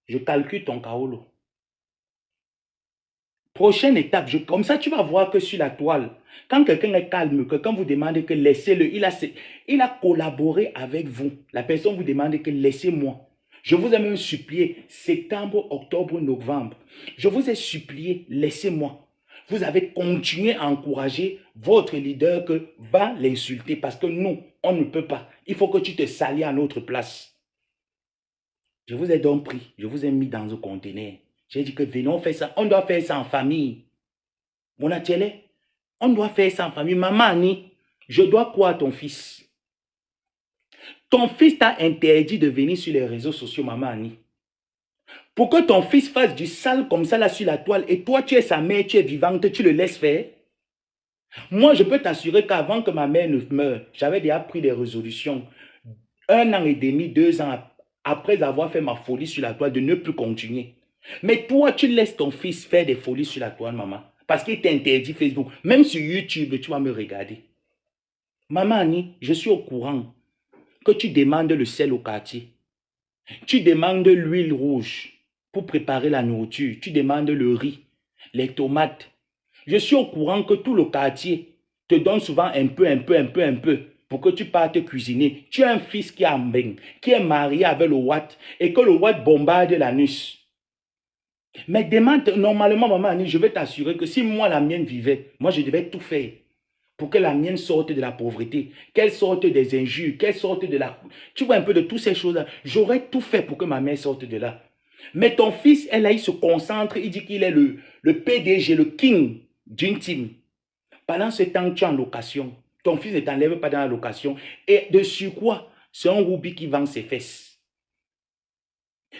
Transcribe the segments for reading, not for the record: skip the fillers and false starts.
Je calcule ton kaolo. Prochaine étape, comme ça tu vas voir que sur la toile, quand quelqu'un est calme, que quand vous demandez que laissez-le, il a collaboré avec vous. La personne vous demande que laissez-moi. Je vous ai même supplié, septembre, octobre, novembre. Je vous ai supplié, laissez-moi. Vous avez continué à encourager votre leader que va l'insulter parce que nous, on ne peut pas. Il faut que tu te salis à notre place. Je vous ai donc pris, je vous ai mis dans un conteneur. J'ai dit que venons faire ça. On doit faire ça en famille. Mon atelier, on doit faire ça en famille. Maman Annie, je dois quoi à ton fils? Ton fils t'a interdit de venir sur les réseaux sociaux, maman Annie. Pour que ton fils fasse du sale comme ça là sur la toile et toi tu es sa mère, tu es vivante, tu le laisses faire. Moi je peux t'assurer qu'avant que ma mère ne meure, j'avais déjà pris des résolutions. 1 an et demi, 2 ans après avoir fait ma folie sur la toile de ne plus continuer. Mais toi, tu laisses ton fils faire des folies sur la toile, maman. Parce qu'il t'interdit Facebook. Même sur YouTube, tu vas me regarder. Maman Annie, je suis au courant que tu demandes le sel au quartier. Tu demandes l'huile rouge pour préparer la nourriture. Tu demandes le riz, les tomates. Je suis au courant que tout le quartier te donne souvent un peu pour que tu partes cuisiner. Tu as un fils qui est marié avec le Watt et que le Watt bombarde l'anus. Mais demande, normalement, maman Annie, je vais t'assurer que si moi, la mienne vivait, moi, je devais tout faire pour que la mienne sorte de la pauvreté, qu'elle sorte des injures, qu'elle sorte de la... Tu vois un peu de toutes ces choses-là. J'aurais tout fait pour que ma mère sorte de là. Mais ton fils, elle, là, il se concentre, il dit qu'il est le PDG, le king d'une team. Pendant ce temps, tu es en location. Ton fils ne t'enlève pas dans la location. Et de surcroît, c'est un roubi qui vend ses fesses.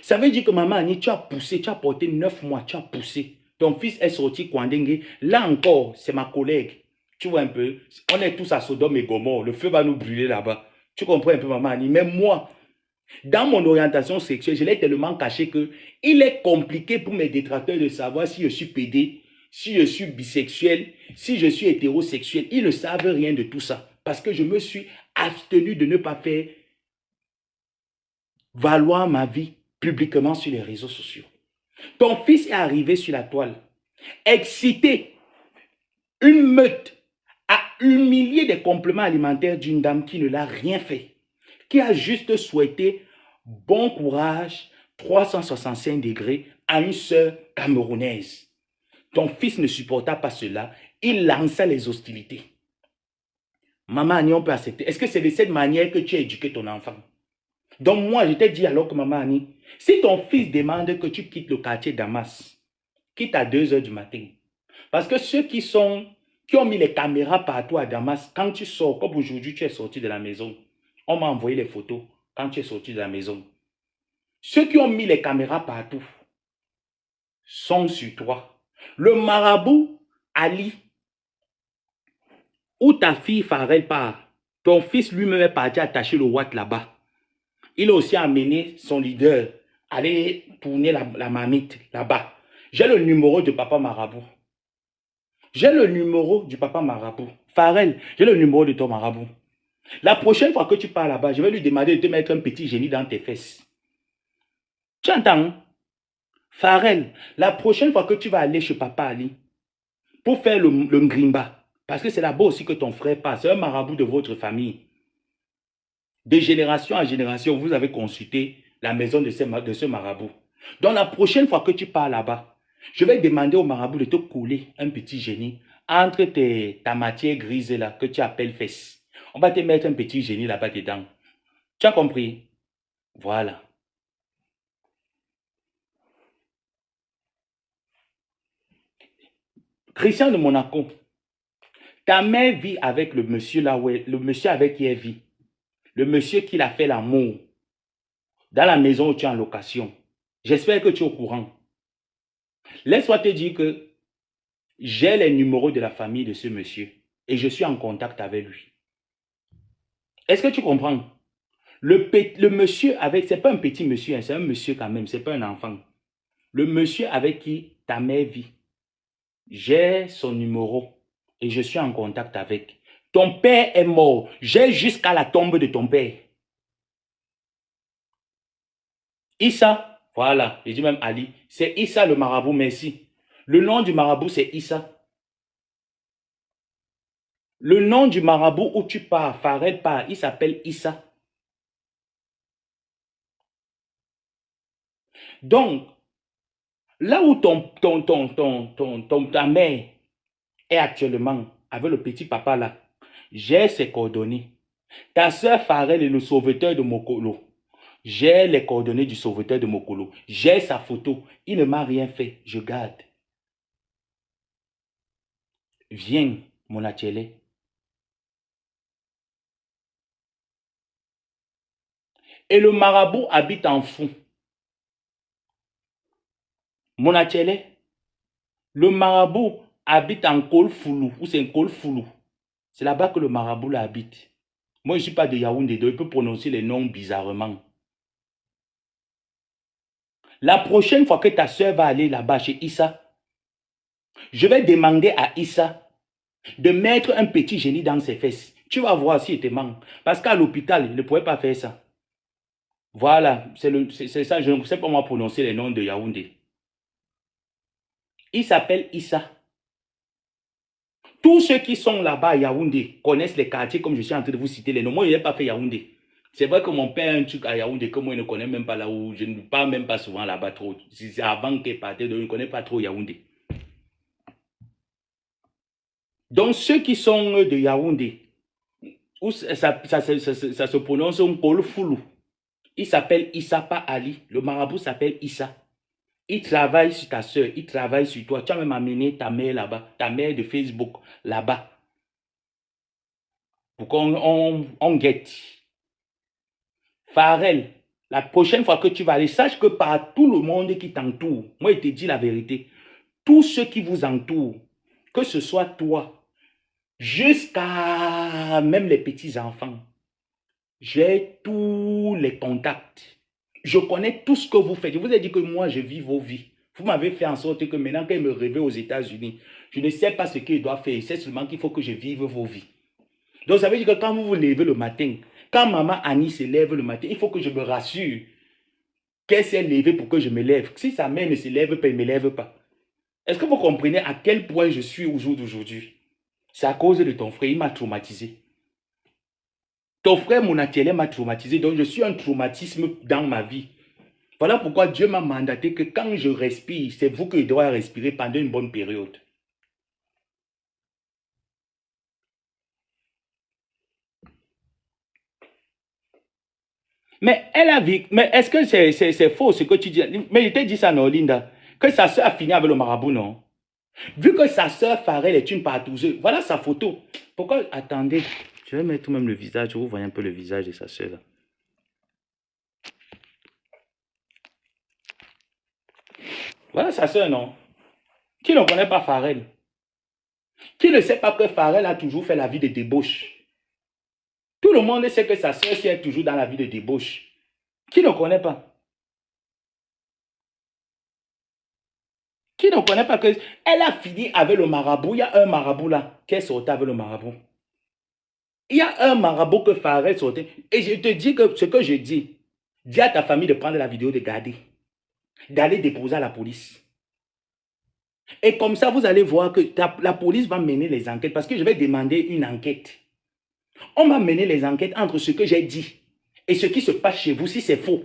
Ça veut dire que maman Annie, tu as poussé, tu as porté 9 mois, tu as poussé. Ton fils est sorti Kwandengue. Là encore, c'est ma collègue. Tu vois un peu, on est tous à Sodome et Gomorre. Le feu va nous brûler là-bas. Tu comprends un peu, maman Annie. Mais moi, dans mon orientation sexuelle, je l'ai tellement caché que il est compliqué pour mes détracteurs de savoir si je suis pédé, si je suis bisexuel, si je suis hétérosexuel. Ils ne savent rien de tout ça. Parce que je me suis abstenu de ne pas faire valoir ma vie publiquement sur les réseaux sociaux. Ton fils est arrivé sur la toile, excité, une meute, a humilié des compléments alimentaires d'une dame qui ne l'a rien fait, qui a juste souhaité bon courage, 365 degrés à une sœur camerounaise. Ton fils ne supporta pas cela, il lança les hostilités. Maman Annie, on peut accepter. Est-ce que c'est de cette manière que tu as éduqué ton enfant? Donc moi, je t'ai dit alors que maman Annie, si ton fils demande que tu quittes le quartier Damas, quitte à 2 h du matin. Parce que ceux qui ont mis les caméras partout à Damas, quand tu sors, comme aujourd'hui tu es sorti de la maison, on m'a envoyé les photos quand tu es sorti de la maison. Ceux qui ont mis les caméras partout sont sur toi. Le marabout Ali, où ta fille Farel part, ton fils lui-même est parti attacher le Watt là-bas. Il a aussi amené son leader à aller tourner la marmite là-bas. J'ai le numéro de papa marabout. J'ai le numéro du papa marabout. Farel, j'ai le numéro de ton marabout. La prochaine fois que tu pars là-bas, je vais lui demander de te mettre un petit génie dans tes fesses. Tu entends? Farel, la prochaine fois que tu vas aller chez papa Ali, pour faire le ngrimba, parce que c'est là-bas aussi que ton frère passe, c'est un marabout de votre famille. De génération en génération, vous avez consulté la maison de ce marabout. Donc la prochaine fois que tu pars là-bas, je vais demander au marabout de te couler un petit génie entre ta matière grise là que tu appelles fesses. On va te mettre un petit génie là-bas dedans. Tu as compris? Voilà. Christian de Monaco, ta mère vit avec le monsieur là où le monsieur avec qui elle vit. Le monsieur qui l'a fait l'amour dans la maison où tu es en location. J'espère que tu es au courant. Laisse-moi te dire que j'ai les numéros de la famille de ce monsieur et je suis en contact avec lui. Est-ce que tu comprends? Le monsieur avec, c'est pas un petit monsieur, hein, c'est un monsieur quand même, c'est pas un enfant. Le monsieur avec qui ta mère vit, j'ai son numéro et je suis en contact avec. Ton père est mort, j'ai jusqu'à la tombe de ton père. Issa, Voilà, j'ai dit même Ali. C'est Issa le marabout, merci. Le nom du marabout, c'est Issa. Le nom du marabout où tu pars, Farel part, il s'appelle Issa. Donc, là où ta mère est actuellement, avec le petit papa là, j'ai ses coordonnées. Ta soeur Farel est le sauveteur de Mokolo. J'ai les coordonnées du sauveteur de Mokolo. J'ai sa photo. Il ne m'a rien fait. Je garde. Viens, mon atelier. Et le marabout habite en fond. Mon atelier. Le marabout habite en Kolfoulou. Ou c'est un Kolfoulou. C'est là-bas que le marabout là habite. Moi, je ne suis pas de Yaoundé, donc il peut prononcer les noms bizarrement. La prochaine fois que ta soeur va aller là-bas chez Issa, je vais demander à Issa de mettre un petit génie dans ses fesses. Tu vas voir s'il te manque. Parce qu'à l'hôpital, il ne pouvait pas faire ça. Voilà, c'est ça, je ne sais pas moi prononcer les noms de Yaoundé. Il s'appelle Issa. Tous ceux qui sont là-bas à Yaoundé connaissent les quartiers comme je suis en train de vous citer les noms. Moi, je n'ai pas fait Yaoundé. C'est vrai que mon père a un truc à Yaoundé que moi, je ne connais même pas là où je ne pars même pas souvent là-bas trop. C'est avant qu'il partait, donc je ne connais pas trop Yaoundé. Donc, ceux qui sont de Yaoundé, où ça se prononce un Kolfoulou. Il s'appelle Issa, pas Ali. Le marabout s'appelle Issa. Il travaille sur ta soeur, il travaille sur toi. Tu as même amené ta mère là-bas, ta mère de Facebook là-bas. Pour qu'on guette. Farel, la prochaine fois que tu vas aller, sache que par tout le monde qui t'entoure, moi je te dis la vérité, tous ceux qui vous entourent, que ce soit toi, jusqu'à même les petits-enfants, j'ai tous les contacts. Je connais tout ce que vous faites. Je vous ai dit que moi, je vis vos vies. Vous m'avez fait en sorte que maintenant, quand je me réveille aux États-Unis, je ne sais pas ce qu'il doit faire. C'est seulement qu'il faut que je vive vos vies. Donc, ça veut dire que quand vous vous levez le matin, quand maman Annie se lève le matin, il faut que je me rassure qu'elle s'est levée pour que je me lève. Si sa mère ne se lève pas, elle ne me lève pas. Est-ce que vous comprenez à quel point je suis au jour d'aujourd'hui? C'est à cause de ton frère, il m'a traumatisé. Ton frère, mon atelier m'a traumatisé, donc je suis un traumatisme dans ma vie. Voilà pourquoi Dieu m'a mandaté que quand je respire, c'est vous que je dois respirer pendant une bonne période. Mais elle a vu, mais est-ce que c'est faux ce que tu dis? Mais je t'ai dit ça, non, Linda, que sa soeur a fini avec le marabout, non? Vu que sa soeur Farel est une partouzeuse, voilà sa photo. Pourquoi? Attendez, je vais mettre même le visage, vous voyez un peu le visage de sa soeur là. Voilà sa soeur, non? Qui ne connaît pas Farel? Qui ne sait pas que Farel a toujours fait la vie de débauche? Tout le monde sait que sa soeur est toujours dans la vie de débauche. Qui ne connaît pas? Qui ne connaît pas que elle a fini avec le marabout? Il y a un marabout là qui est sorti avec le marabout. Il y a un marabout que Farel sortait. Et je te dis que ce que je dis, dis à ta famille de prendre la vidéo, de garder, d'aller déposer à la police. Et comme ça, vous allez voir que la police va mener les enquêtes parce que je vais demander une enquête. On va mener les enquêtes entre ce que j'ai dit et ce qui se passe chez vous si c'est faux.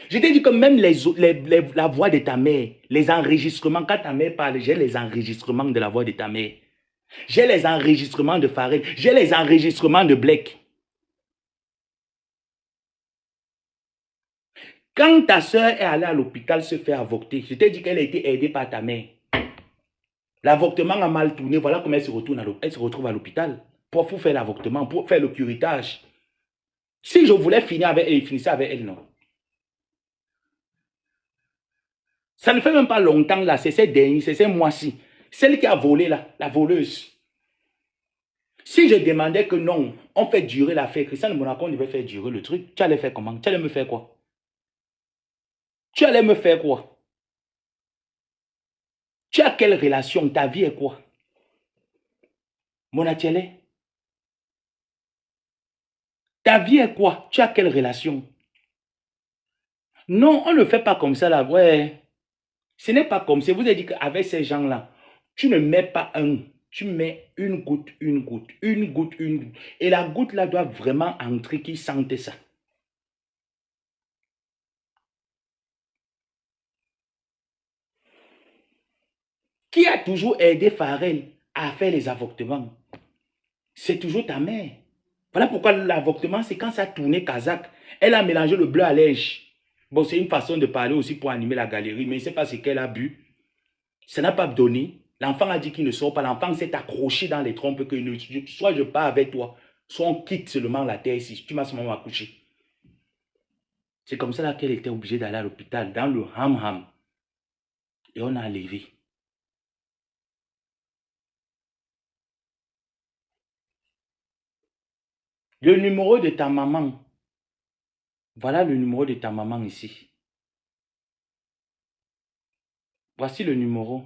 Je t'ai dit que même la voix de ta mère, les enregistrements, quand ta mère parle, j'ai les enregistrements de la voix de ta mère. J'ai les enregistrements de Farel. J'ai les enregistrements de Blake. Quand ta soeur est allée à l'hôpital se faire avorter, je t'ai dit qu'elle a été aidée par ta mère. L'avortement a mal tourné. Voilà comment elle se retrouve à l'hôpital pour faire l'avortement, pour faire le curettage. Si je voulais finir avec elle, finissais avec elle, non. Ça ne fait même pas longtemps là, c'est ces mois-ci. Celle qui a volé là, la voleuse. Si je demandais que non, on fait durer l'affaire, Christian Monaco devait faire durer le truc, tu allais faire comment? Tu allais me faire quoi? Tu allais me faire quoi? Tu as quelle relation? Ta vie est quoi? Mon atelier? Ta vie est quoi? Tu as quelle relation? Non, on ne fait pas comme ça là. Ouais. Ce n'est pas comme ça. Je vous ai dit qu'avec ces gens-là, tu ne mets pas un. Tu mets une goutte, une goutte, une goutte, une goutte. Et la goutte là doit vraiment entrer qui sente ça. Qui a toujours aidé Pharrell à faire les avortements? C'est toujours ta mère. Voilà pourquoi l'avortement, c'est quand ça a tourné kazakh. Elle a mélangé le bleu à l'ège. Bon, c'est une façon de parler aussi pour animer la galerie, mais je ne sais pas ce qu'elle a bu. Ça n'a pas donné. L'enfant a dit qu'il ne sort pas. L'enfant s'est accroché dans les trompes que soit je pars avec toi, soit on quitte seulement la terre ici. Tu m'as seulement accouché. C'est comme ça qu'elle était obligée d'aller à l'hôpital, dans le ham-ham. Et on a enlevé. Le numéro de ta maman. Voilà le numéro de ta maman ici. Voici le numéro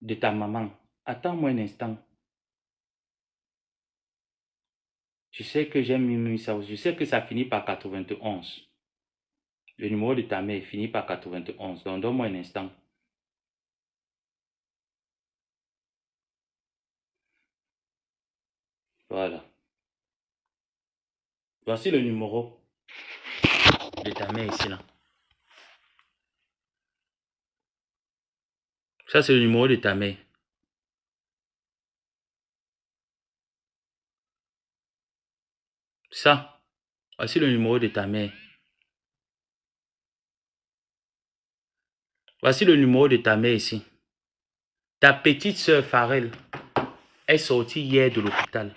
de ta maman. Attends-moi un instant. Je sais que j'ai mis ça aussi. Je sais que ça finit par 91. Le numéro de ta mère finit par 91. Donc, donne-moi un instant. Voilà. Voici le numéro de ta mère ici, là. Ça, c'est le numéro de ta mère. Ça, voici le numéro de ta mère. Voici le numéro de ta mère ici. Ta petite soeur Pharrell est sortie hier de l'hôpital.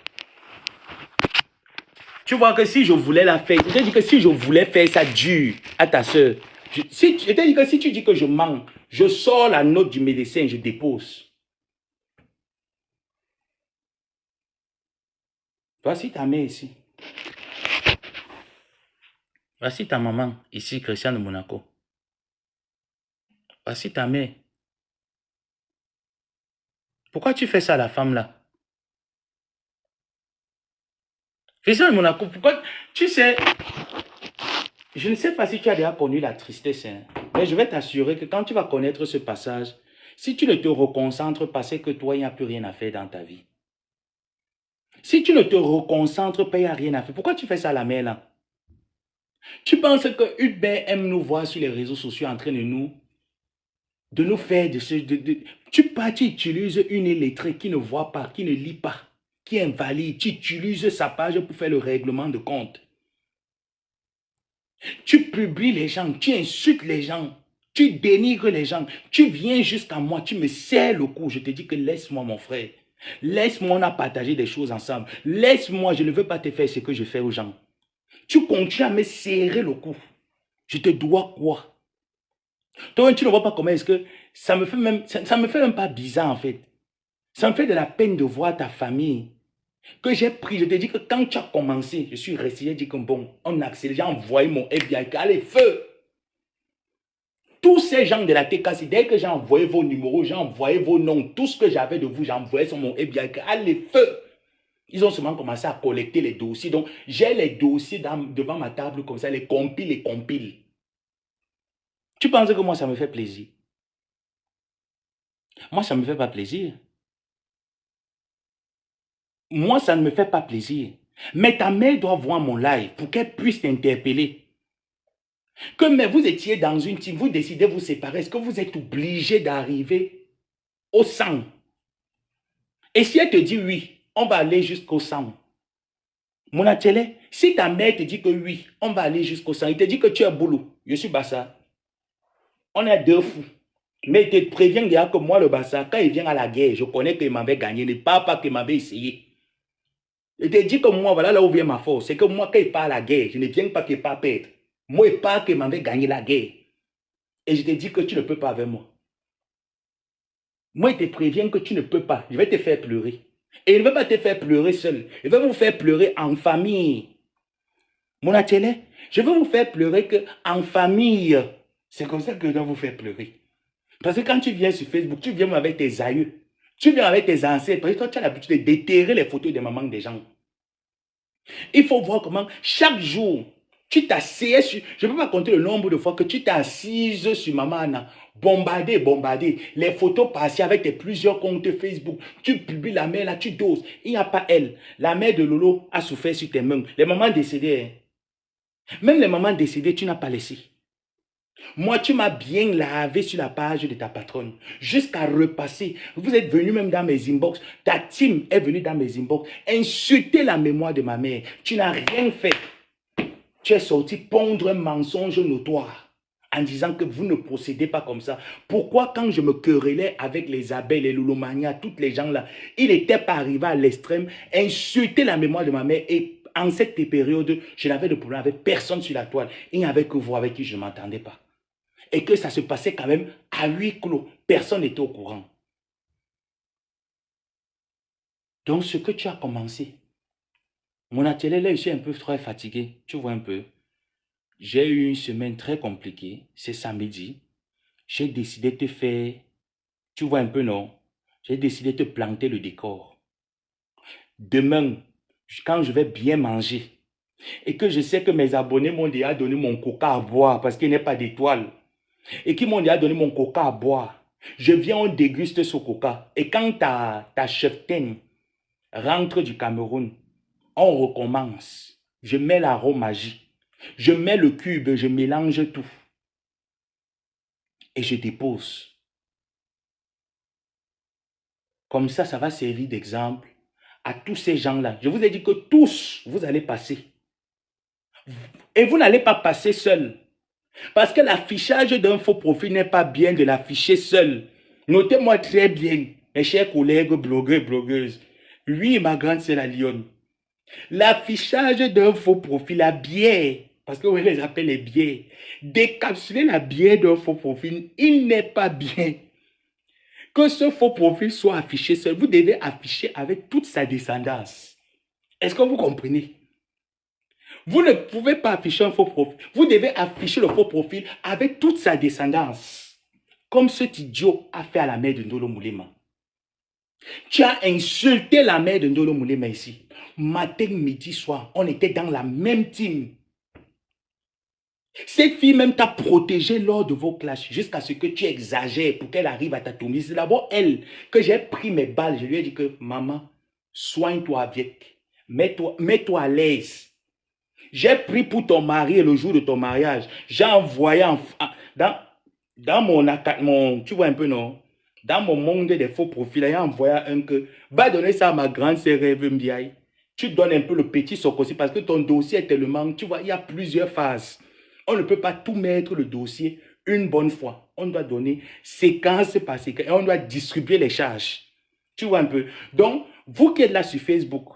Tu vois que si je voulais la faire, je t'ai dit que si je voulais faire ça dur à ta soeur, je t'ai dit que si tu dis que je mens, je sors la note du médecin, je dépose. Voici ta mère ici. Voici ta maman ici, Christiane de Monaco. Voici ta mère. Pourquoi tu fais ça à la femme là? Christiane de Monaco, pourquoi? Tu sais, je ne sais pas si tu as déjà connu la tristesse, hein, mais je vais t'assurer que quand tu vas connaître ce passage, si tu ne te reconcentres pas, c'est que toi, il n'y a plus rien à faire dans ta vie. Si tu ne te reconcentres pas, il n'y a rien à faire. Pourquoi tu fais ça à la mère là? Tu penses que Hubert aime nous voir sur les réseaux sociaux en train de nous faire de ce... tu utilises une illettrée qui ne voit pas, qui ne lit pas, qui est invalide. Tu utilises sa page pour faire le règlement de compte. Tu publies les gens, tu insultes les gens, tu dénigres les gens. Tu viens jusqu'à moi, tu me serres le cou. Je te dis que laisse-moi mon frère. Laisse-moi, on a partagé des choses ensemble. Laisse-moi, je ne veux pas te faire ce que je fais aux gens. Tu continues à me serrer le cou. Je te dois quoi? Toi, tu ne vois pas comment est-ce que ça me fait même pas bizarre en fait. Ça me fait de la peine de voir ta famille que j'ai pris. Je te dis que quand tu as commencé, je suis resté, j'ai dit que bon, on accélère, j'ai envoyé mon FBI, allez, feu. Tous ces gens de la TKC, dès que j'ai envoyé vos numéros, j'ai envoyé vos noms, tout ce que j'avais de vous, j'ai envoyé sur mon FBI, allez, feu. Ils ont seulement commencé à collecter les dossiers. Donc, j'ai les dossiers devant ma table comme ça, les compile. Tu penses que moi, ça me fait plaisir? Moi, ça ne me fait pas plaisir. Moi, ça ne me fait pas plaisir. Mais ta mère doit voir mon live pour qu'elle puisse t'interpeller. Que mais vous étiez dans une team, vous décidez de vous séparer. Est-ce que vous êtes obligé d'arriver au sang? Et si elle te dit oui, on va aller jusqu'au sang. Mon atelier, si ta mère te dit que oui, on va aller jusqu'au sang, il te dit que tu es boulot, je suis Bassa. On est deux fous. Mais il te prévient déjà que moi, le Bassa, quand il vient à la guerre, je connais qu'il m'avait gagné, ne parle pas qu'il m'avait essayé. Il te dit que moi, voilà là où vient ma force. C'est que moi, quand il part à la guerre, je ne viens pas qu'il part perdre. Moi, il part qu'il m'avait gagné la guerre. Et je te dis que tu ne peux pas avec moi. Moi, il te prévient que tu ne peux pas. Je vais te faire pleurer. Et il ne veut pas te faire pleurer seul. Il veut vous faire pleurer en famille. Mon atelier, je veux vous faire pleurer en famille. C'est comme ça que je dois vous faire pleurer. Parce que quand tu viens sur Facebook, tu viens avec tes aïeux. Tu viens avec tes ancêtres. Parce que toi, tu as l'habitude de déterrer les photos des mamans des gens. Il faut voir comment chaque jour, tu t'asseyais sur... Je ne peux pas compter le nombre de fois que tu t'es assise sur Maman Anna. Bombardé. Les photos passées avec tes plusieurs comptes Facebook. Tu publies la mère là, tu doses. Il n'y a pas elle. La mère de Lolo a souffert sur tes mains. Les mamans décédées. Hein. Même les mamans décédées, tu n'as pas laissé. Moi, tu m'as bien lavé sur la page de ta patronne. Jusqu'à repasser. Vous êtes venu même dans mes inbox. Ta team est venue dans mes inbox. Insulter la mémoire de ma mère. Tu n'as rien fait. Tu es sorti pondre un mensonge notoire en disant que vous ne procédez pas comme ça. Pourquoi quand je me querellais avec les abeilles, les loulomania, toutes les gens là, il n'était pas arrivé à l'extrême, insulter la mémoire de ma mère et en cette période, je n'avais de problème avec personne sur la toile. Il n'y avait que vous avec qui je ne m'entendais pas. Et que ça se passait quand même à huis clos. Personne n'était au courant. Donc ce que tu as commencé, mon atelier là, je suis un peu très fatigué. Tu vois un peu. J'ai eu une semaine très compliquée. C'est samedi. J'ai décidé de te faire... Tu vois un peu, non? J'ai décidé de te planter le décor. Demain, quand je vais bien manger, et que je sais que mes abonnés m'ont déjà donné mon coca à boire parce qu'il n'y a pas d'étoile, et qu'ils m'ont déjà donné mon coca à boire, je viens, on déguste ce coca. Et quand ta cheftaine rentre du Cameroun, on recommence. Je mets l'arôme magique. Je mets le cube, je mélange tout. Et je dépose. Comme ça va servir d'exemple à tous ces gens-là. Je vous ai dit que tous, vous allez passer. Et vous n'allez pas passer seul. Parce que l'affichage d'un faux profil n'est pas bien de l'afficher seul. Notez-moi très bien, mes chers collègues blogueurs et blogueuses. Oui, ma grande, c'est la lionne. L'affichage d'un faux profil, la bière, parce que vous les appelez les bières, décapsuler la bière d'un faux profil, il n'est pas bien. Que ce faux profil soit affiché seul, vous devez afficher avec toute sa descendance. Est-ce que vous comprenez? Vous ne pouvez pas afficher un faux profil. Vous devez afficher le faux profil avec toute sa descendance. Comme cet idiot a fait à la mère de Ndolo Moulema. Tu as insulté la mère de Ndolo Moulema ici. Matin, midi, soir, on était dans la même team. Cette fille même t'a protégé lors de vos clashs jusqu'à ce que tu exagères pour qu'elle arrive à t'atomiser. C'est d'abord elle que j'ai pris mes balles. Je lui ai dit que maman, soigne-toi avec. Mets-toi à l'aise. J'ai pris pour ton mari et le jour de ton mariage. J'ai envoyé dans mon, tu vois un peu non? Dans mon monde des faux profils, j'ai envoyé un que va donner ça à ma grande sœur Rêve Mbiaye. Tu donnes un peu le petit socosi parce que ton dossier est tellement, tu vois, il y a plusieurs phases. On ne peut pas tout mettre le dossier une bonne fois. On doit donner séquence par séquence et on doit distribuer les charges. Tu vois un peu. Donc, vous qui êtes là sur Facebook,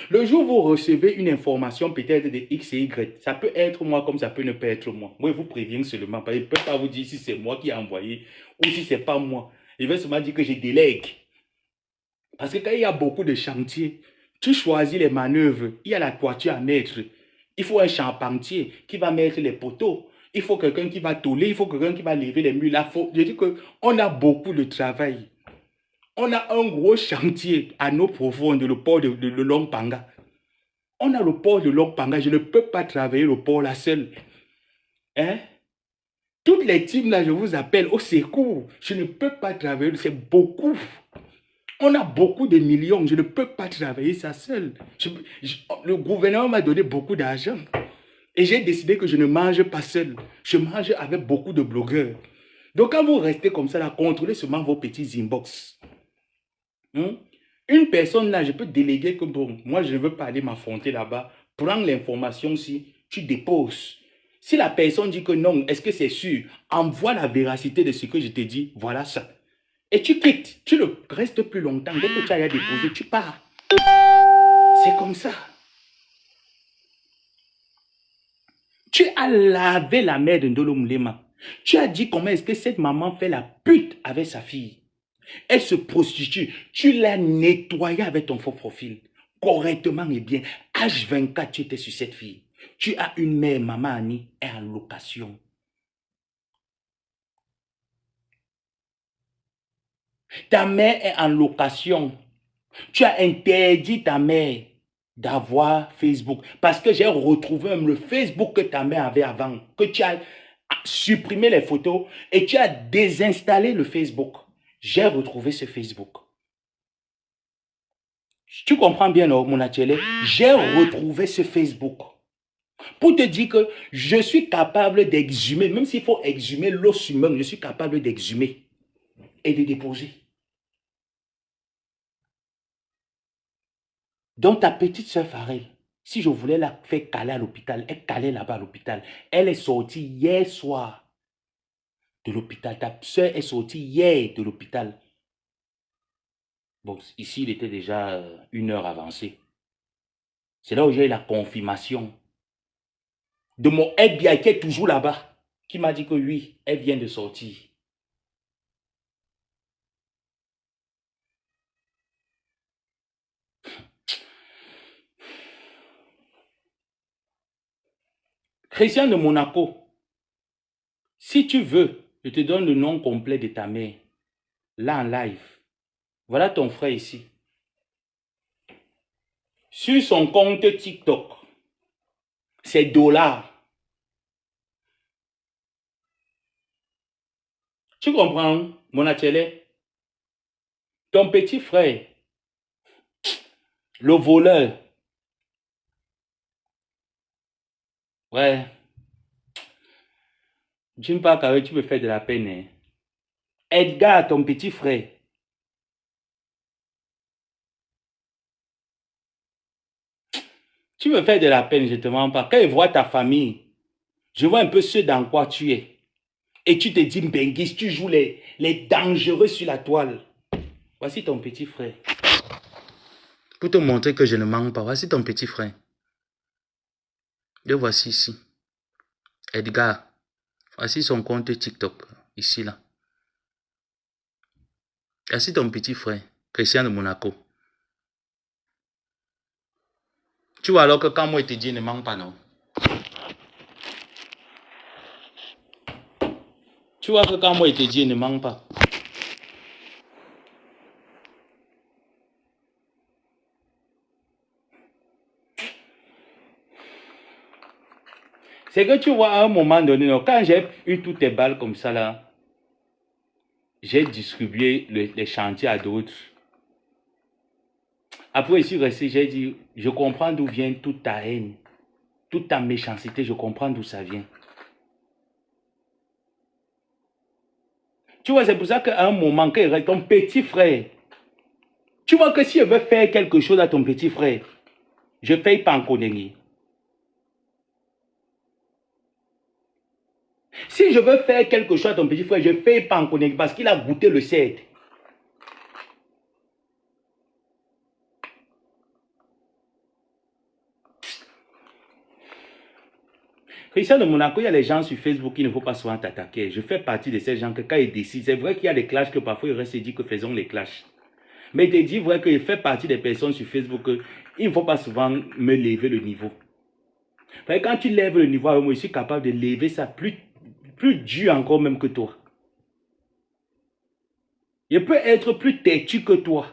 le jour où vous recevez une information peut-être de X et Y, ça peut être moi comme ça peut ne pas être moi. Moi, je vous préviens seulement. Parce que je ne peux pas vous dire si c'est moi qui ai envoyé ou si ce n'est pas moi. Je vais seulement dire que je délègue. Parce que quand il y a beaucoup de chantiers, tu choisis les manœuvres. Il y a la toiture à mettre. Il faut un charpentier qui va mettre les poteaux. Il faut quelqu'un qui va tôler. Il faut quelqu'un qui va lever les murs. Je dis qu'on a beaucoup de travail. On a un gros chantier à nos profondes, le port de Longpanga. On a le port de Longpanga. Je ne peux pas travailler le port là seul. Hein? Toutes les teams là, je vous appelle au secours. Je ne peux pas travailler, c'est beaucoup. On a beaucoup de millions. Je ne peux pas travailler ça seul. Le gouvernement m'a donné beaucoup d'argent. Et j'ai décidé que je ne mange pas seul. Je mange avec beaucoup de blogueurs. Donc quand vous restez comme ça, là, contrôlez seulement vos petits inbox. Une personne là, je peux déléguer que bon, moi je ne veux pas aller m'affronter là-bas. Prends l'information si tu déposes. Si la personne dit que non, est-ce que c'est sûr? Envoie la véracité de ce que je te dis. Voilà ça. Et tu quittes. Tu ne restes plus longtemps. Dès que tu as déposé, tu pars. C'est comme ça. Tu as lavé la mère de Ndolo Moulema. Tu as dit comment est-ce que cette maman fait la pute avec sa fille. Elle se prostitue. Tu l'as nettoyée avec ton faux profil. Correctement et bien. H24, tu étais sur cette fille. Tu as une mère, maman Annie, est en location. Ta mère est en location. Tu as interdit ta mère d'avoir Facebook. Parce que j'ai retrouvé même le Facebook que ta mère avait avant, que tu as supprimé les photos et tu as désinstallé le Facebook. J'ai retrouvé ce Facebook. Tu comprends bien, non, mon atelier? J'ai retrouvé ce Facebook. Pour te dire que je suis capable d'exhumer, même s'il faut exhumer l'os humain, je suis capable d'exhumer et de déposer. Donc ta petite soeur Farel, si je voulais la faire caler à l'hôpital, elle calait là-bas à l'hôpital. Elle est sortie hier soir de l'hôpital. Ta soeur est sortie hier de l'hôpital. Bon, ici, il était déjà 1 heure avancée. C'est là où j'ai eu la confirmation de mon FBI qui est toujours là-bas, qui m'a dit que oui, elle vient de sortir. Christian de Monaco, si tu veux, je te donne le nom complet de ta mère, là en live. Voilà ton frère ici. Sur son compte TikTok, c'est $. Tu comprends, mon atelier? Ton petit frère, le voleur, ouais, je ne parle qu'avec, tu me fais de la peine. Hein. Edgar, ton petit frère, tu me fais de la peine, je ne te mens pas. Quand je vois ta famille, je vois un peu ce dans quoi tu es. Et tu te dis, Mbenguis, tu joues les dangereux sur la toile. Voici ton petit frère. Pour te montrer que je ne mens pas, voici ton petit frère. Le voici ici. Edgar. Voici son compte TikTok. Ici, là. Voici ton petit frère. Christian de Monaco. Tu vois alors que quand moi je te dis, ne mens pas, non? Tu vois que quand moi je te dis, ne mens pas. C'est que tu vois, à un moment donné, quand j'ai eu toutes tes balles comme ça, là, j'ai distribué les chantiers à d'autres. Après, je suis resté, j'ai dit, je comprends d'où vient toute ta haine, toute ta méchanceté, je comprends d'où ça vient. Tu vois, c'est pour ça qu'à un moment, quand il reste ton petit frère, tu vois que si je veux faire quelque chose à ton petit frère, je fais pas en connaître. Si je veux faire quelque chose à ton petit frère, je ne fais pas en connaître parce qu'il a goûté le cèdre. Christian de Monaco, il y a les gens sur Facebook qui ne faut pas souvent t'attaquer. Je fais partie de ces gens que quand ils décident, c'est vrai qu'il y a des clashs que parfois ils restent et disent que faisons les clashs. Mais il te dit vrai qu'il fait partie des personnes sur Facebook qu'il ne faut pas souvent me lever le niveau. Parce que quand tu lèves le niveau, moi je suis capable de lever ça plus dur encore même que toi. Je peux être plus têtu que toi.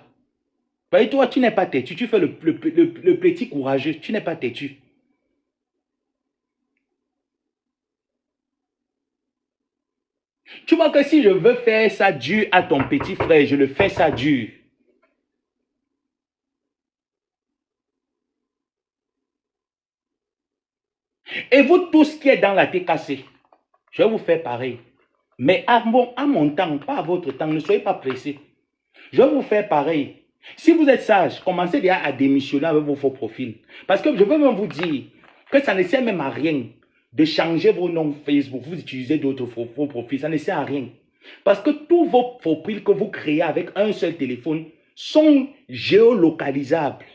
Parce que toi, tu n'es pas têtu. Tu fais le petit courageux. Tu n'es pas têtu. Tu vois que si je veux faire ça dur à ton petit frère, je le fais ça dur. Et vous tous qui êtes dans la TKC, je vais vous faire pareil. Mais à mon temps, pas à votre temps, ne soyez pas pressés. Je vais vous faire pareil. Si vous êtes sage, commencez déjà à démissionner avec vos faux profils. Parce que je veux même vous dire que ça ne sert même à rien de changer vos noms Facebook. Vous utilisez d'autres faux profils, ça ne sert à rien. Parce que tous vos profils que vous créez avec un seul téléphone sont géolocalisables.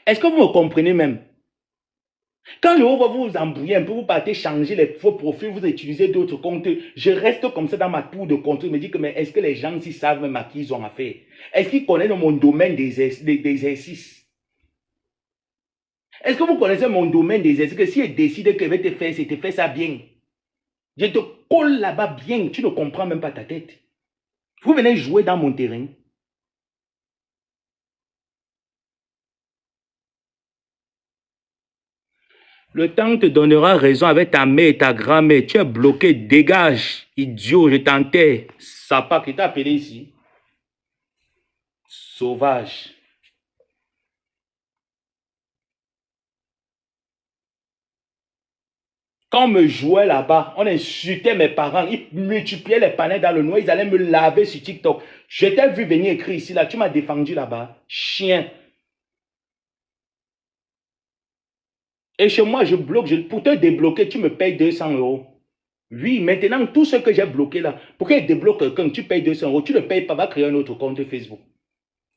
Est-ce que vous me comprenez même? Quand le haut va vous embrouiller un peu, vous partez changer les faux profils, vous utilisez d'autres comptes. Je reste comme ça dans ma tour de contrôle. Je me dis que mais est-ce que les gens s'y savent même à qui ils ont affaire? Est-ce qu'ils connaissent mon domaine d'exercice? Est-ce que vous connaissez mon domaine d'exercice? Que si je décide que je vais te faire, c'est te faire ça bien. Je te colle là-bas bien. Tu ne comprends même pas ta tête. Vous venez jouer dans mon terrain. Le temps te donnera raison avec ta mère et ta grand-mère. Tu es bloqué, dégage, idiot, je t'enterre. Sapa qui t'a appelé ici. Sauvage. Quand on me jouait là-bas, on insultait mes parents, ils multipliaient les panneaux dans le noir, ils allaient me laver sur TikTok. Je t'ai vu venir écrire ici, là, tu m'as défendu là-bas. Chien. Et chez moi, je bloque, pour te débloquer, tu me payes 200 €. Oui, maintenant, tout ce que j'ai bloqué là, pour qu'il débloque quelqu'un, tu payes 200 €, tu ne payes pas, va créer un autre compte Facebook.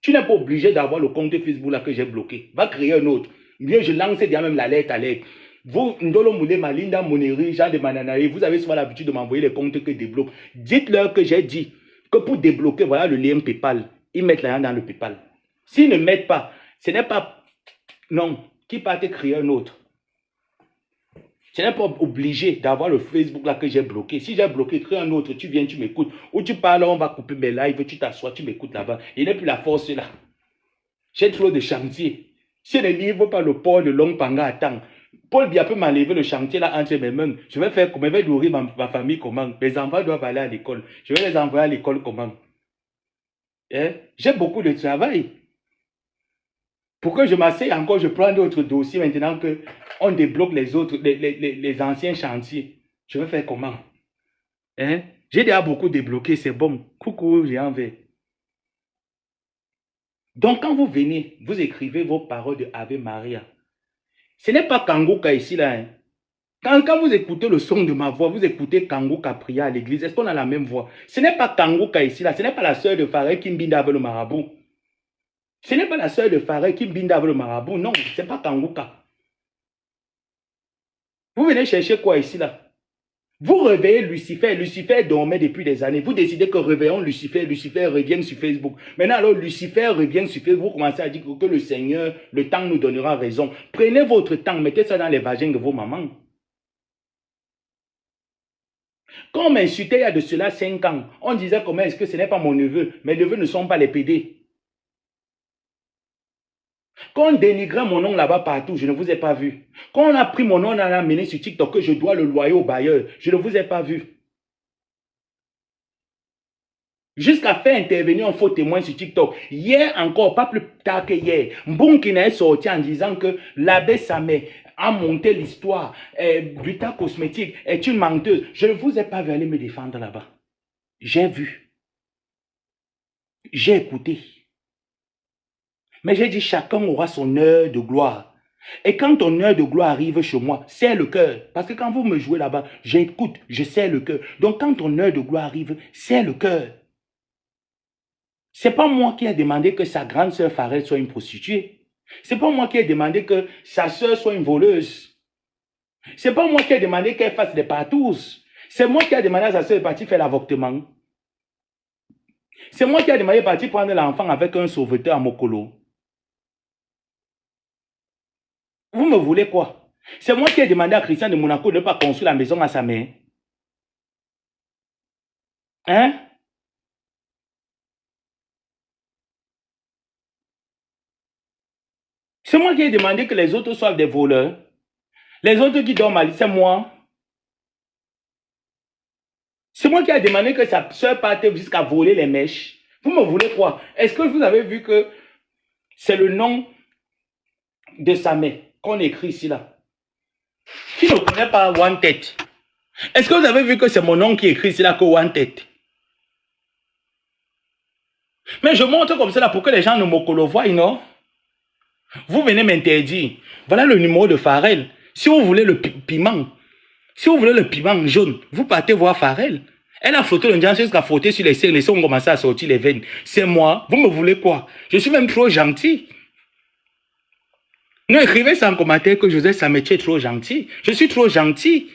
Tu n'es pas obligé d'avoir le compte Facebook là que j'ai bloqué. Va créer un autre. Bien, je lance déjà même la lettre à lettre. Vous, Ndolo Moulé, Malinda, Moneri, Jean de Mananaï, vous avez souvent l'habitude de m'envoyer les comptes que je débloque. Dites-leur que j'ai dit que pour débloquer, voilà le lien PayPal. Ils mettent l'argent dans le PayPal. S'ils ne mettent pas, ce n'est pas... Non, qui part te créer un autre. Ce n'est pas obligé d'avoir le Facebook là que j'ai bloqué. Si j'ai bloqué, crée un autre, tu viens, tu m'écoutes. Ou tu parles, on va couper mes lives, tu t'assois, tu m'écoutes là-bas. Il n'y a plus la force là. J'ai trop de chantier. Si je ne livre pas le port de Longpanga à temps, Paul Biya peut m'enlever le chantier là entre mes mains. Je vais faire comment? Je vais nourrir ma famille comment? Mes enfants doivent aller à l'école. Je vais les envoyer à l'école comment? Hein? J'ai beaucoup de travail. Pour que je m'asseye encore, je prends d'autres dossiers maintenant qu'on débloque les autres, les anciens chantiers. Je vais faire comment? Hein? J'ai déjà beaucoup débloqué, c'est bon. Coucou, j'ai envie. Donc, quand vous venez, vous écrivez vos paroles de Ave Maria. Ce n'est pas Kangoka ici, là. Hein. Quand vous écoutez le son de ma voix, vous écoutez Kangoka prier à l'église, est-ce qu'on a la même voix? Ce n'est pas Kangoka ici, là. Ce n'est pas la sœur de Farid qui mbinde avec le marabout. Ce n'est pas la sœur de Farid qui mbinde avec le marabout. Non, ce n'est pas Kangoka. Vous venez chercher quoi ici, là? Vous réveillez Lucifer. Lucifer dormait depuis des années. Vous décidez que réveillons Lucifer. Lucifer revient sur Facebook. Maintenant, alors, Lucifer revient sur Facebook. Vous commencez à dire que le Seigneur, le temps nous donnera raison. Prenez votre temps. Mettez ça dans les vagins de vos mamans. Quand on m'insultait il y a de cela 5 ans, on disait comment est-ce que ce n'est pas mon neveu. Mes neveux ne sont pas les PD. Quand on dénigrait mon nom là-bas partout, je ne vous ai pas vu. Quand on a pris mon nom, on l'a amené sur TikTok, que je dois le loyer au bailleur, je ne vous ai pas vu. Jusqu'à faire intervenir un faux témoin sur TikTok. Hier encore, pas plus tard que hier, Mbunkina est sorti en disant que l'abbé Samé a monté l'histoire du tas cosmétique, est une menteuse. Je ne vous ai pas vu aller me défendre là-bas. J'ai vu. J'ai écouté. Mais j'ai dit, chacun aura son heure de gloire. Et quand ton heure de gloire arrive chez moi, c'est le cœur. Parce que quand vous me jouez là-bas, j'écoute, je sais le cœur. Donc quand ton heure de gloire arrive, c'est le cœur. Ce n'est pas moi qui ai demandé que sa grande sœur Farel soit une prostituée. Ce n'est pas moi qui ai demandé que sa sœur soit une voleuse. Ce n'est pas moi qui ai demandé qu'elle fasse des partous. C'est moi qui ai demandé à sa sœur de partir faire l'avortement. C'est moi qui ai demandé de partir prendre l'enfant avec un sauveteur à Mokolo. Vous me voulez quoi? C'est moi qui ai demandé à Christian de Monaco de ne pas construire la maison à sa mère. Hein? C'est moi qui ai demandé que les autres soient des voleurs. Les autres qui dorment à l'île, c'est moi. C'est moi qui ai demandé que sa soeur parte jusqu'à voler les mèches. Vous me voulez quoi? Est-ce que vous avez vu que c'est le nom de sa mère qu'on écrit ici là? Qui ne connaît pas Wanted? Est-ce que vous avez vu que c'est mon nom qui écrit ici là que Wanted? Mais je montre comme ça là pour que les gens ne me le voient, non? Vous venez m'interdire. Voilà le numéro de Farel. Si vous voulez le piment, si vous voulez le piment jaune, vous partez voir Farel. Elle a frotté le dianche jusqu'à frotter sur les seins. Les seins ont commencé à sortir les veines. C'est moi. Vous me voulez quoi? Je suis même trop gentil. Ne écrivez ça en commentaire que Joseph Sametti est trop gentil. Je suis trop gentil.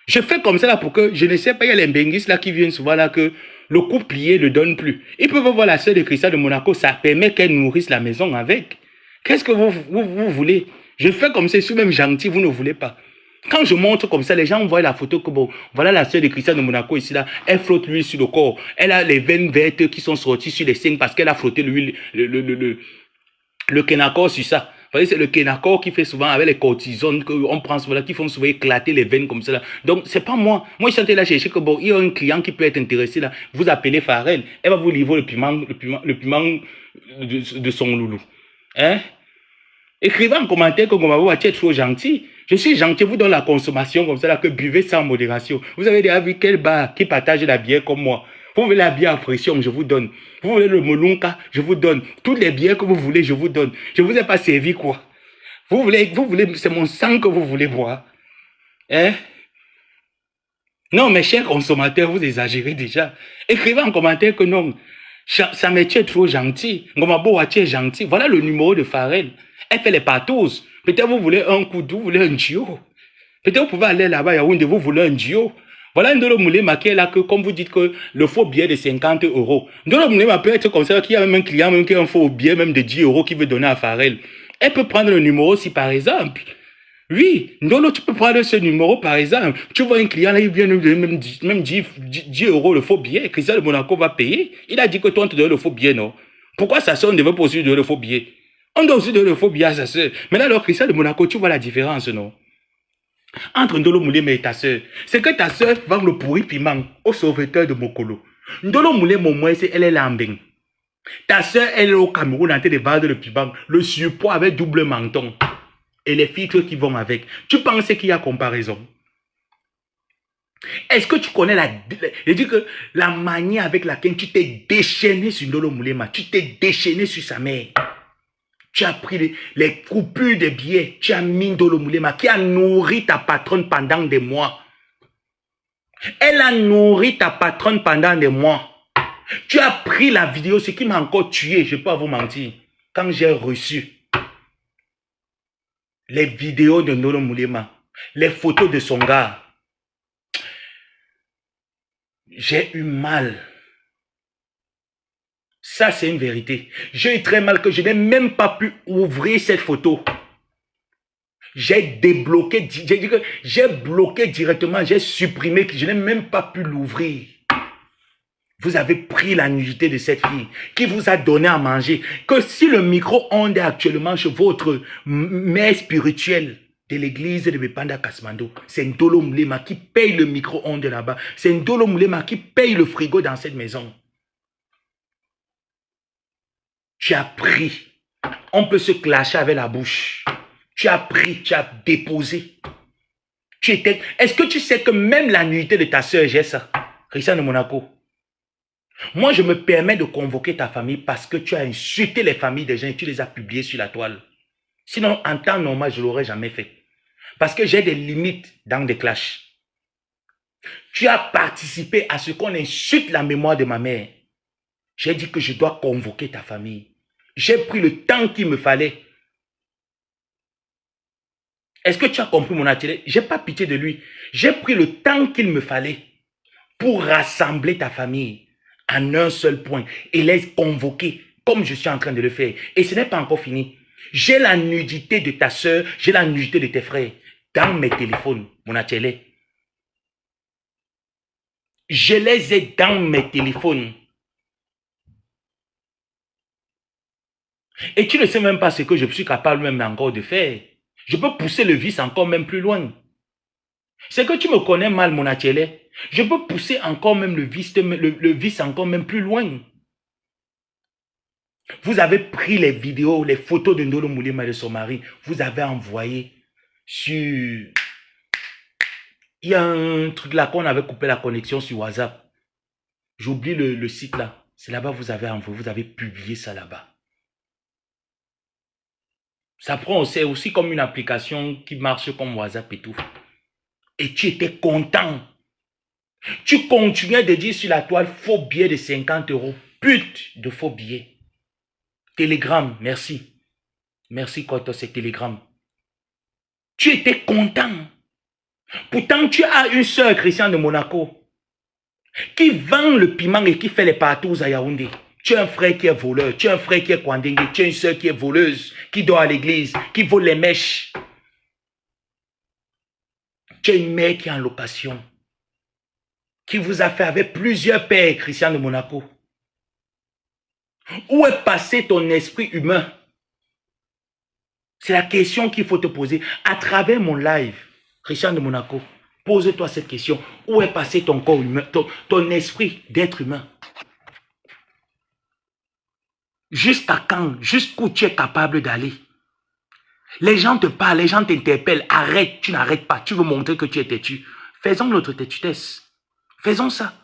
Je fais comme ça là pour que, je ne sais pas, il y a les benguis là qui viennent souvent là que le coup plié ne donne plus. Ils peuvent voir la sœur de Christian de Monaco, ça permet qu'elle nourrisse la maison avec. Qu'est-ce que vous voulez? Je fais comme ça, je suis même gentil, vous ne voulez pas. Quand je montre comme ça, les gens voient la photo que bon, voilà la sœur de Christian de Monaco ici là, elle flotte l'huile sur le corps. Elle a les veines vertes qui sont sorties sur les seins parce qu'elle a frotté l'huile, le Kenakor sur ça. voyez, c'est le Kenacor qui fait souvent avec les cortisone qu'on prend souvent, qui font souvent éclater les veines comme ça. Là. Donc, c'est pas moi. Moi, je suis en train de chercher que bon, il y a un client qui peut être intéressé là. Vous appelez Pharrell. Elle va vous livrer le piment de son loulou. Hein? Écrivez en commentaire que Gomabo tu es trop gentil. Je suis gentil, vous donne la consommation comme ça, là, que buvez sans modération. Vous avez déjà vu quel bar qui partage la bière comme moi. Vous voulez la bière à pression, je vous donne. Vous voulez le molunka, je vous donne. Toutes les bières que vous voulez, je vous donne. Je vous ai pas servi quoi. Vous voulez, c'est mon sang que vous voulez boire. Hein? Non, mes chers consommateurs, vous exagérez déjà. Écrivez en commentaire que non. Ça me tient trop gentil. Gomabo tu es gentil. Voilà le numéro de Pharrell. Elle fait les patous. Peut-être vous voulez un coup vous voulez un duo. Peut-être vous pouvez aller là-bas, Yaoundé, vous voulez un duo. Voilà Ndolo Moulema qui est là, que comme vous dites que le faux billet de 50 €. Ndolo Moulema peut être comme ça, qu'il y a même un client même qui a un faux billet même de 10 € qui veut donner à Pharrell. Elle peut prendre le numéro si par exemple. Oui, Ndolo, tu peux prendre ce numéro par exemple. Tu vois un client là, il vient de même 10 € le faux billet. Christian de Monaco va payer. Il a dit que toi, on te donne le faux billet, non? Pourquoi sa soeur ne veut pas aussi donner le faux billet? On doit aussi donner le faux billet à sa soeur. Mais là, alors, Christian de Monaco, tu vois la différence, non? Entre Ndolo Moulema et ta soeur, c'est que ta soeur vend le pourri piment au sauveteur de Mokolo. Ndolo Moulema, au moins, elle est lambing. Ta soeur, elle est au Cameroun en train de vendre le piment, le surpoids avec double menton. Et les filtres qui vont avec. Tu penses qu'il y a comparaison? Est-ce que tu connais je dis que la manière avec laquelle tu t'es déchaîné sur Ndolo Moulema, tu t'es déchaîné sur sa mère. Tu as pris les coupures de billets, tu as mis Ndolo Moulema qui a nourri ta patronne pendant des mois. Elle a nourri ta patronne pendant des mois. Tu as pris la vidéo, ce qui m'a encore tué, je ne peux pas vous mentir, quand j'ai reçu les vidéos de Ndolo Moulema, les photos de son gars, j'ai eu mal. Ça, c'est une vérité. J'ai eu très mal que je n'ai même pas pu ouvrir cette photo. J'ai débloqué, j'ai bloqué directement, j'ai supprimé, je n'ai même pas pu l'ouvrir. Vous avez pris la nudité de cette fille qui vous a donné à manger. Que si le micro-ondes est actuellement chez votre mère spirituelle de l'église de Bepanda Kasmando, c'est Ndolo Moulema qui paye le micro-ondes là-bas. C'est Ndolo Moulema qui paye le frigo dans cette maison. Tu as pris. On peut se clasher avec la bouche. Tu as pris, tu as déposé. Est-ce que tu sais que même la nuitée de ta soeur, j'ai ça? Christian de Monaco. Moi, je me permets de convoquer ta famille parce que tu as insulté les familles des gens et tu les as publiées sur la toile. Sinon, en temps normal, je ne l'aurais jamais fait. Parce que j'ai des limites dans des clashs. Tu as participé à ce qu'on insulte la mémoire de ma mère. J'ai dit que je dois convoquer ta famille. J'ai pris le temps qu'il me fallait. Est-ce que tu as compris mon atelier? Je n'ai pas pitié de lui. J'ai pris le temps qu'il me fallait pour rassembler ta famille en un seul point et les convoquer comme je suis en train de le faire. Et ce n'est pas encore fini. J'ai la nudité de ta soeur, j'ai la nudité de tes frères dans mes téléphones, mon atelier. Je les ai dans mes téléphones. Et tu ne sais même pas ce que je suis capable même encore de faire. Je peux pousser le vice encore même plus loin. C'est que tu me connais mal, mon atelier. Je peux pousser encore même le vice encore même plus loin. Vous avez pris les vidéos, les photos de Ndolo Moulema et de son mari. Vous avez envoyé sur... Il y a un truc là qu'on avait coupé la connexion sur WhatsApp. J'oublie le site là. C'est là-bas que vous avez envoyé, vous avez publié ça là-bas. Ça prend aussi comme une application qui marche comme WhatsApp et tout. Et tu étais content. Tu continuais de dire sur la toile, faux billet de 50 €. Pute de faux billets. Telegram, merci. Merci Koto, c'est Telegram. Tu étais content. Pourtant, tu as une soeur, Christian de Monaco, qui vend le piment et qui fait les partous à Yaoundé. Tu as un frère qui est voleur, tu as un frère qui est Kwandengue, tu as une soeur qui est voleuse, qui dort à l'église, qui vole les mèches. Tu as une mère qui est en location, qui vous a fait avec plusieurs pères, Christian de Monaco. Où est passé ton esprit humain? C'est la question qu'il faut te poser. À travers mon live, Christian de Monaco, pose-toi cette question. Où est passé ton corps humain, ton esprit d'être humain? Jusqu'à quand? Jusqu'où tu es capable d'aller? Les gens te parlent, les gens t'interpellent. Arrête, tu n'arrêtes pas. Tu veux montrer que tu es têtu. Faisons notre têtutesse. Faisons ça.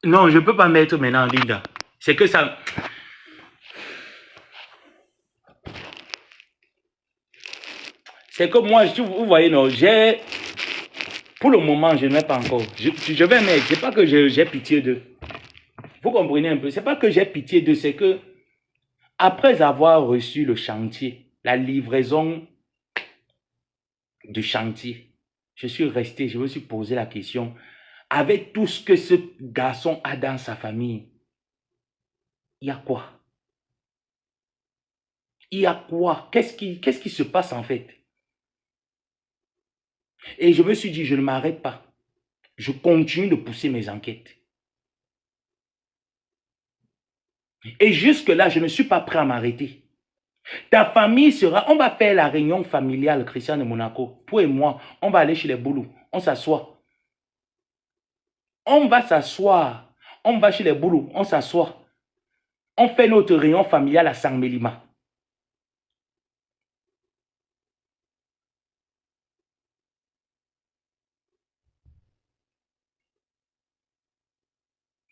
Non, je ne peux pas mettre maintenant, Linda. C'est que ça... C'est que moi, vous voyez, non, j'ai... Pour le moment, je ne mets pas encore. Je vais mettre. C'est pas que j'ai pitié d'eux. Vous comprenez un peu? C'est pas que j'ai pitié d'eux, c'est que après avoir reçu le chantier, la livraison du chantier, je suis resté, je me suis posé la question, avec tout ce que ce garçon a dans sa famille, il y a quoi? Il y a quoi? Qu'est-ce qui se passe en fait? Et je me suis dit, je ne m'arrête pas. Je continue de pousser mes enquêtes. Et jusque-là, je ne suis pas prêt à m'arrêter. Ta famille sera... On va faire la réunion familiale, Christian de Monaco. Toi et moi, on va aller chez les Boulous. On s'assoit. On va s'asseoir. On va chez les Boulous. On s'assoit. On fait notre réunion familiale à Sang-Mélima.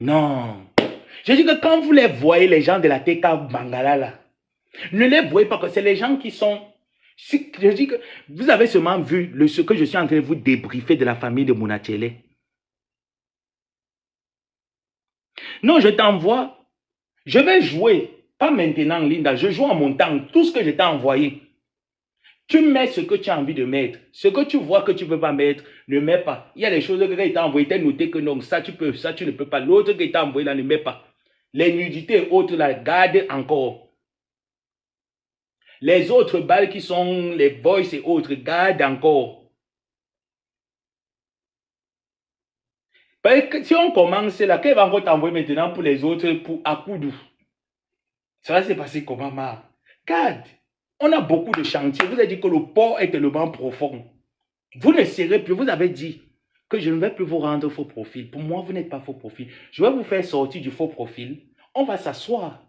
Non. Je dis que quand vous les voyez, les gens de la TK Bangala, là, ne les voyez pas, que c'est les gens qui sont... Je dis que vous avez seulement vu ce que je suis en train de vous débriefer de la famille de Mounachele. Non, je t'envoie. Je vais jouer. Pas maintenant, Linda. Je joue en mon temps. Tout ce que je t'ai envoyé. Tu mets ce que tu as envie de mettre. Ce que tu vois que tu ne peux pas mettre, ne mets pas. Il y a des choses que tu as envoyées, tu as noté que non, ça tu peux, ça tu ne peux pas. L'autre que tu as envoyé là, ne mets pas. Les nudités autres là, garde encore. Les autres balles qui sont les voice et autres, garde encore. Parce que si on commence là, qu'elle va encore t'envoyer maintenant pour les autres, pour Akoudou? Ça va se passer comment, ma? Garde. On a beaucoup de chantiers. Vous avez dit que le port est tellement profond. Vous ne serez plus. Vous avez dit que je ne vais plus vous rendre faux profil. Pour moi, vous n'êtes pas faux profil. Je vais vous faire sortir du faux profil. On va s'asseoir.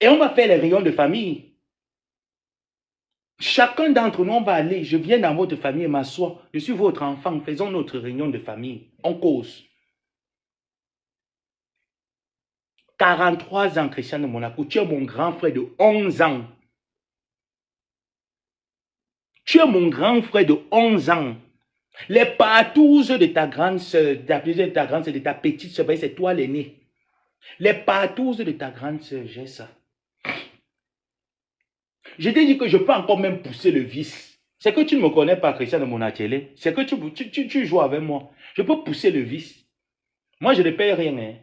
Et on va faire les réunions de famille. Chacun d'entre nous, on va aller. Je viens dans votre famille et m'assois. Je suis votre enfant. Faisons notre réunion de famille. On cause. 43 ans, Christian de Monaco. Tu es mon grand frère de 11 ans. Tu es mon grand frère de 11 ans. Les partous de ta grande soeur, de ta grande soeur, de ta petite soeur, c'est toi l'aîné. Les partous de ta grande soeur, j'ai ça. Je t'ai dit que je peux encore même pousser le vice. C'est que tu ne me connais pas, Christian de Monachele. C'est que tu joues avec moi. Je peux pousser le vice. Moi, je ne paye rien. Hein.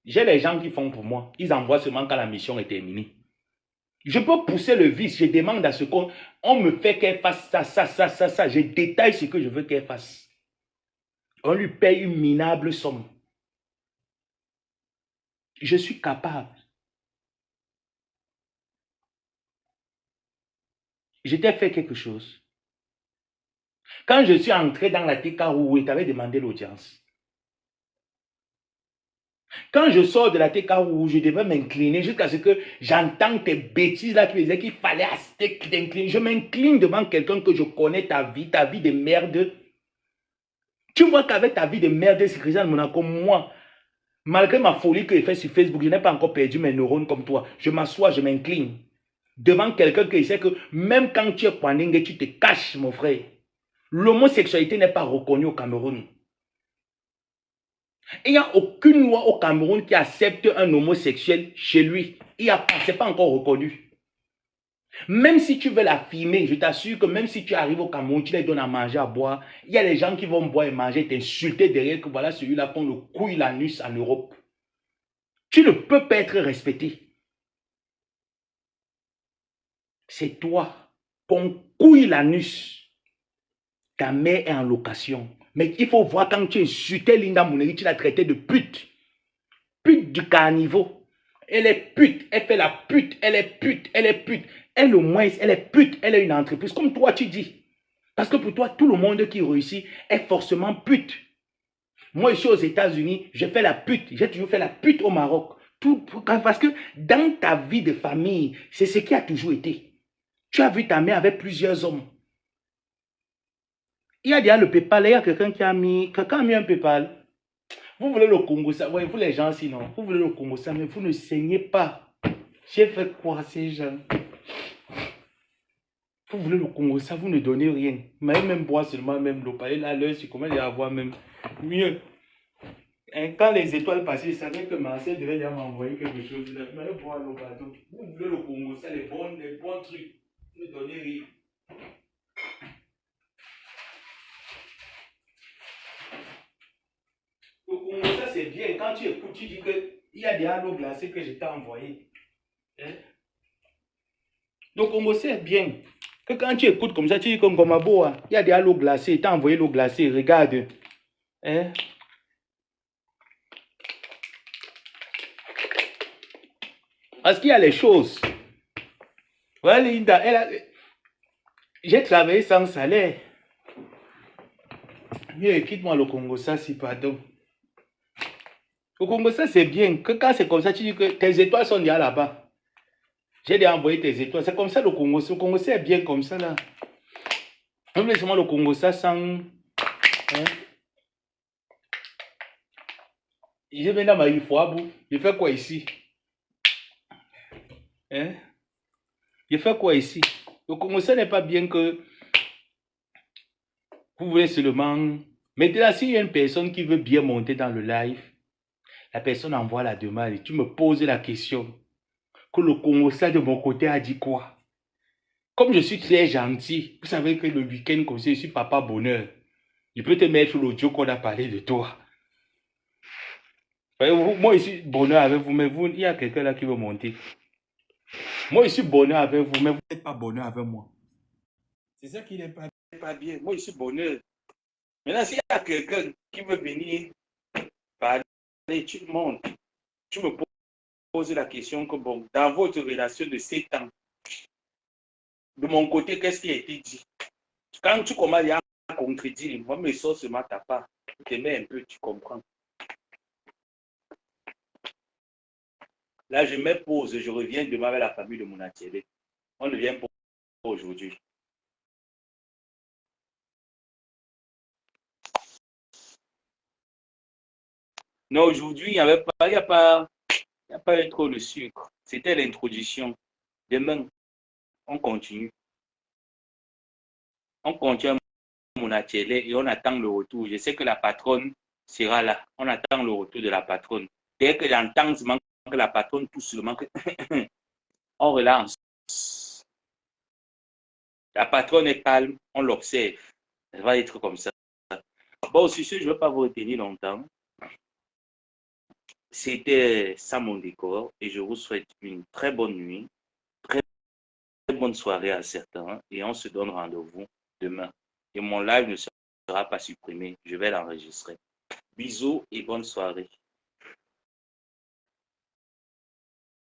J'ai les gens qui font pour moi. Ils envoient seulement quand la mission est terminée. Je peux pousser le vice. Je demande à ce qu'on me fait qu'elle fasse ça, ça, ça, ça, ça. Je détaille ce que je veux qu'elle fasse. On lui paye une minable somme. Je suis capable. Je t'ai fait quelque chose. Quand je suis entré dans la TK où tu avais demandé l'audience. Quand je sors de la TK où je devais m'incliner jusqu'à ce que j'entends tes bêtises là qui disaient qu'il fallait t'incliner. Je m'incline devant quelqu'un que je connais ta vie de merde. Tu vois qu'avec ta vie de merde, c'est Christian de Monaco, moi, malgré ma folie que j'ai fait sur Facebook, je n'ai pas encore perdu mes neurones comme toi. Je m'assois, je m'incline devant quelqu'un qui sait que même quand tu es Pandingue, tu te caches, mon frère. L'homosexualité n'est pas reconnue au Cameroun. Il n'y a aucune loi au Cameroun qui accepte un homosexuel chez lui. Ce n'est pas encore reconnu. Même si tu veux l'affirmer, je t'assure que même si tu arrives au Cameroun, tu les donnes à manger, à boire, il y a des gens qui vont boire et manger, t'insulter derrière que voilà celui-là qu'on le couille l'anus en Europe. Tu ne peux pas être respecté. C'est toi qu'on couille l'anus. ta mère est en location. Mais il faut voir quand tu insultais Linda Mouneri, tu l'as traité de pute. Pute du carnivore. Elle est pute, elle fait la pute, elle est pute, elle est pute. Elle au moins, elle est pute, elle est une entreprise. Comme toi, tu dis. Parce que pour toi, tout le monde qui réussit est forcément pute. Moi, ici aux États-Unis, j'ai fait la pute. J'ai toujours fait la pute au Maroc. Parce que dans ta vie de famille, c'est ce qui a toujours été. Tu as vu ta mère avec plusieurs hommes. Il y a déjà le PayPal, il y a quelqu'un qui a mis un PayPal. Vous voulez le Congo, ça, ouais, vous les gens sinon, vous voulez le Congo, ça, mais vous ne saignez pas. J'ai fait quoi ces gens? Vous voulez le Congo, ça, vous ne donnez rien. Mais même boire seulement, même l'eau, parler là, l'heure, c'est comment il y a à voir même mieux. Et quand les étoiles passaient, je savais que Marcel devait déjà m'envoyer quelque chose. Mais boire l'eau, pardon. Vous voulez le Congo, ça, les bons trucs. Vous ne donnez rien. Le Congo, ça c'est bien. Quand tu écoutes, tu dis qu'il y a des l'eau glacée que je t'ai envoyé. Hein? Le Congo, c'est bien. Que quand tu écoutes comme ça, tu dis comme Gomabo, il y a des l'eau glacée, il t'a envoyé l'eau glacée, regarde. Hein? Parce qu'il y a les choses. Voilà, Linda, j'ai travaillé sans salaire. Mieux, quitte-moi le Congo, ça, si pardon. Le Congo, ça, c'est bien. Que quand c'est comme ça, tu dis que tes étoiles sont déjà là-bas. J'ai déjà envoyé tes étoiles. C'est comme ça le Congo. Le Congo, c'est bien comme ça, là. Même laissez-moi le Congo, ça, sans... Hein? Je viens dans ma Ifoabou. Je fais quoi ici? Hein? Je fais quoi ici? Le Congo, ça n'est pas bien que... Vous voulez seulement... Maintenant, s'il y a une personne qui veut bien monter dans le live, la personne envoie la demande et tu me poses la question. Que le Congo, ça de mon côté a dit quoi? Comme je suis très gentil, vous savez que le week-end comme ça, je suis papa bonheur. Je peux te mettre l'audio qu'on a parlé de toi. Moi, je suis bonheur avec vous, mais vous, il y a quelqu'un là qui veut monter. Moi, je suis bonheur avec vous, mais vous n'êtes pas bonheur avec moi. C'est ça qui n'est pas bien. Moi, je suis bonheur. Maintenant, s'il y a quelqu'un qui veut venir parler, tu montes. Tu me poses la question que, bon, dans votre relation de 7 ans, de mon côté, qu'est-ce qui a été dit? Quand tu commences à contredire, moi, mes sources ne m'attendent pas. Tu te mets un peu, tu comprends. Là, je mets pause, je reviens demain avec la famille de Mounatiele. On ne vient pas aujourd'hui. Non, aujourd'hui, il n'y avait pas, il n'y a pas eu trop de sucre. C'était l'introduction. Demain, on continue. On continue à Mounatiele et on attend le retour. Je sais que la patronne sera là. On attend le retour de la patronne. Dès que j'entends que la patronne pousse seulement que on relance. La patronne est calme, on l'observe. Elle va être comme ça. Bon, sur ce, je ne vais pas vous retenir longtemps. C'était ça mon décor et je vous souhaite une très bonne nuit, très bonne soirée à certains et on se donne rendez-vous demain. Et mon live ne sera pas supprimé, je vais l'enregistrer. Bisous et bonne soirée.